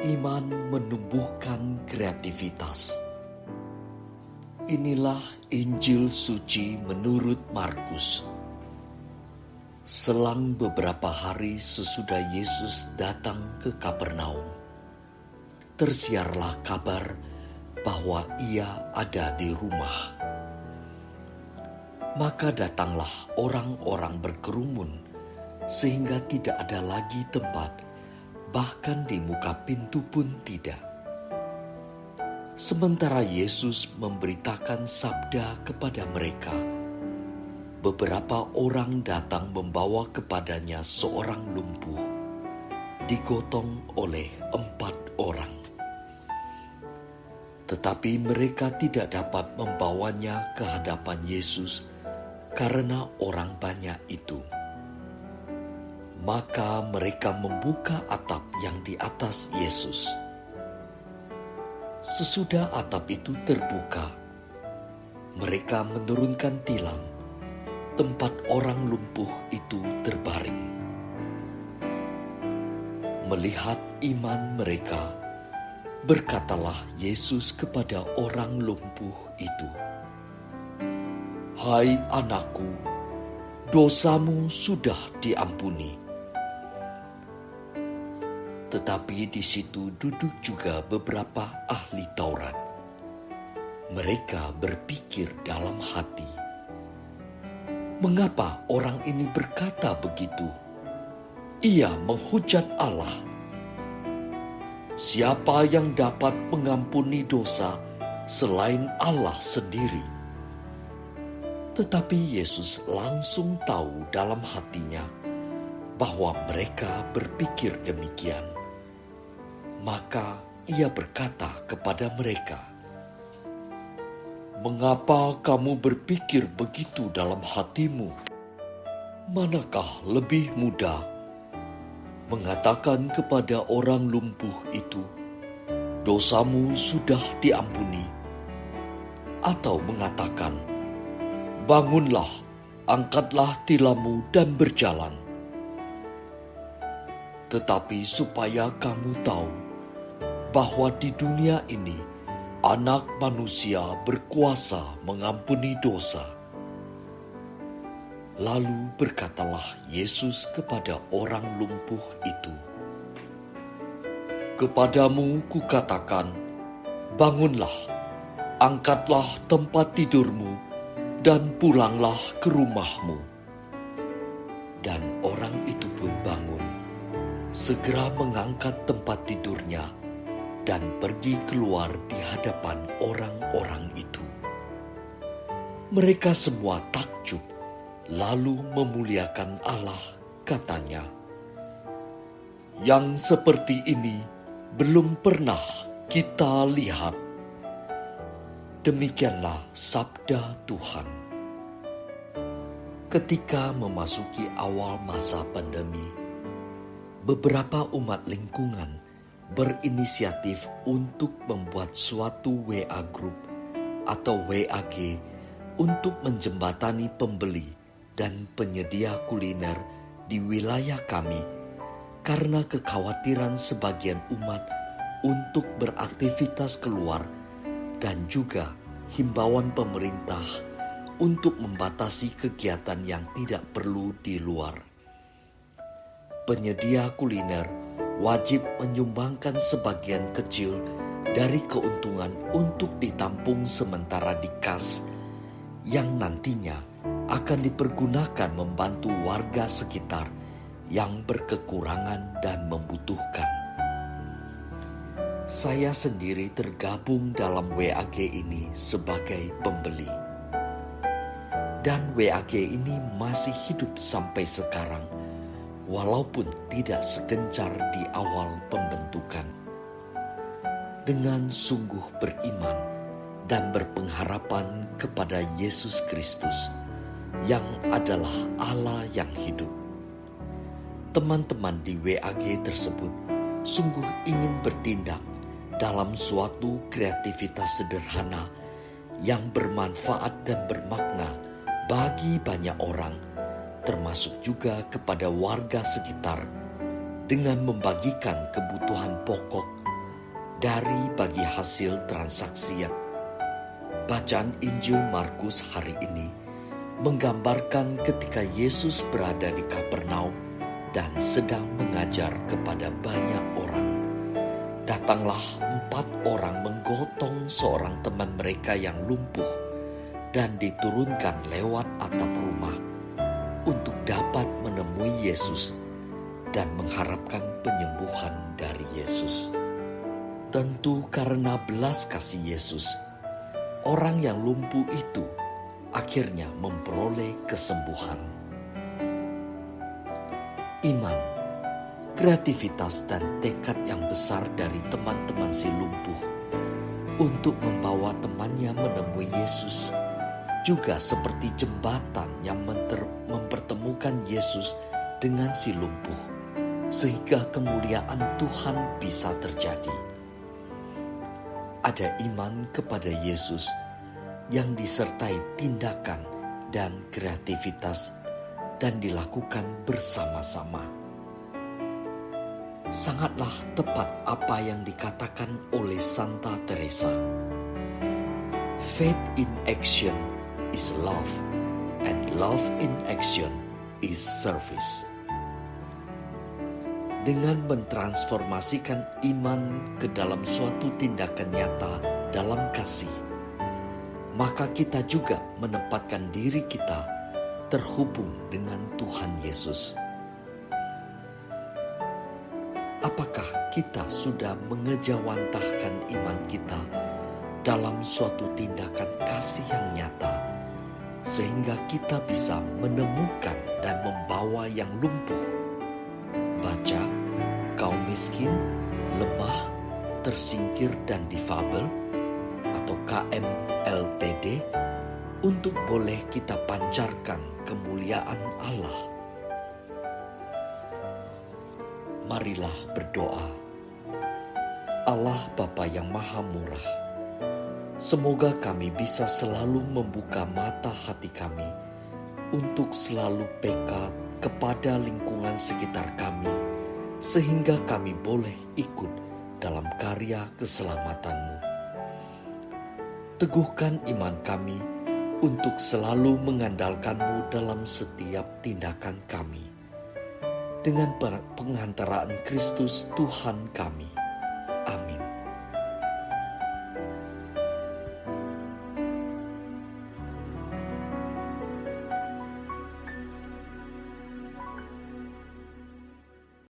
Iman menumbuhkan kreativitas. Inilah Injil suci menurut Markus. Selang beberapa hari sesudah Yesus datang ke Kapernaum, tersiarlah kabar bahwa ia ada di rumah. Maka datanglah orang-orang berkerumun sehingga tidak ada lagi tempat, bahkan di muka pintu pun tidak. Sementara Yesus memberitakan sabda kepada mereka, beberapa orang datang membawa kepadanya seorang lumpuh, digotong oleh 4 orang. Tetapi mereka tidak dapat membawanya ke hadapan Yesus karena orang banyak itu. Maka mereka membuka atap yang di atas Yesus. Sesudah atap itu terbuka, mereka menurunkan tilam tempat orang lumpuh itu terbaring. Melihat iman mereka, berkatalah Yesus kepada orang lumpuh itu, "Hai anakku, dosamu sudah diampuni." Tetapi di situ duduk juga beberapa ahli Taurat. Mereka berpikir dalam hati, "Mengapa orang ini berkata begitu? Ia menghujat Allah. Siapa yang dapat mengampuni dosa selain Allah sendiri?" Tetapi Yesus langsung tahu dalam hatinya bahwa mereka berpikir demikian. Maka ia berkata kepada mereka, "Mengapa kamu berpikir begitu dalam hatimu? Manakah lebih mudah mengatakan kepada orang lumpuh itu, 'Dosamu sudah diampuni,' atau mengatakan, 'Bangunlah, angkatlah tilammu dan berjalan'? Tetapi supaya kamu tahu bahwa di dunia ini Anak Manusia berkuasa mengampuni dosa." Lalu berkatalah Yesus kepada orang lumpuh itu, "Kepadamu kukatakan, bangunlah, angkatlah tempat tidurmu, dan pulanglah ke rumahmu." Dan orang itu pun bangun, segera mengangkat tempat tidurnya, dan pergi keluar di hadapan orang-orang itu. Mereka semua takjub, lalu memuliakan Allah, katanya, "Yang seperti ini belum pernah kita lihat." Demikianlah sabda Tuhan. Ketika memasuki awal masa pandemi, beberapa umat lingkungan berinisiatif untuk membuat suatu WA Group atau WAG untuk menjembatani pembeli dan penyedia kuliner di wilayah kami karena kekhawatiran sebagian umat untuk beraktivitas keluar dan juga himbauan pemerintah untuk membatasi kegiatan yang tidak perlu di luar. Penyedia kuliner wajib menyumbangkan sebagian kecil dari keuntungan untuk ditampung sementara di kas yang nantinya akan dipergunakan membantu warga sekitar yang berkekurangan dan membutuhkan. Saya sendiri tergabung dalam WAG ini sebagai pembeli. Dan WAG ini masih hidup sampai sekarang, walaupun tidak segencar di awal pembentukan. Dengan sungguh beriman dan berpengharapan kepada Yesus Kristus yang adalah Allah yang hidup, teman-teman di WAG tersebut sungguh ingin bertindak dalam suatu kreativitas sederhana yang bermanfaat dan bermakna bagi banyak orang, termasuk juga kepada warga sekitar, dengan membagikan kebutuhan pokok dari bagi hasil transaksi yang bacaan Injil Markus hari ini menggambarkan ketika Yesus berada di Kapernaum dan sedang mengajar kepada banyak orang. Datanglah 4 orang menggotong seorang teman mereka yang lumpuh dan diturunkan lewat atap rumah untuk dapat menemui Yesus dan mengharapkan penyembuhan dari Yesus. Tentu karena belas kasih Yesus, orang yang lumpuh itu akhirnya memperoleh kesembuhan. Iman, kreativitas dan tekad yang besar dari teman-teman si lumpuh untuk membawa temannya menemui Yesus juga seperti jembatan yang mempertemukan Yesus dengan si lumpuh, sehingga kemuliaan Tuhan bisa terjadi. Ada iman kepada Yesus yang disertai tindakan dan kreativitas dan dilakukan bersama-sama. Sangatlah tepat apa yang dikatakan oleh Santa Teresa. Faith in action is love, and love in action is service. Dengan mentransformasikan iman ke dalam suatu tindakan nyata dalam kasih, maka kita juga menempatkan diri kita terhubung dengan Tuhan Yesus. Apakah kita sudah mengejawantahkan iman kita dalam suatu tindakan kasih yang nyata, sehingga kita bisa menemukan dan membawa yang lumpuh, baca, kaum miskin, lemah, tersingkir dan difabel atau KMLTD untuk boleh kita pancarkan kemuliaan Allah. Marilah berdoa. Allah Bapa yang Maha Murah, semoga kami bisa selalu membuka mata hati kami untuk selalu peka kepada lingkungan sekitar kami, sehingga kami boleh ikut dalam karya keselamatan-Mu. Teguhkan iman kami untuk selalu mengandalkan-Mu dalam setiap tindakan kami. Dengan pengantaraan Kristus Tuhan kami.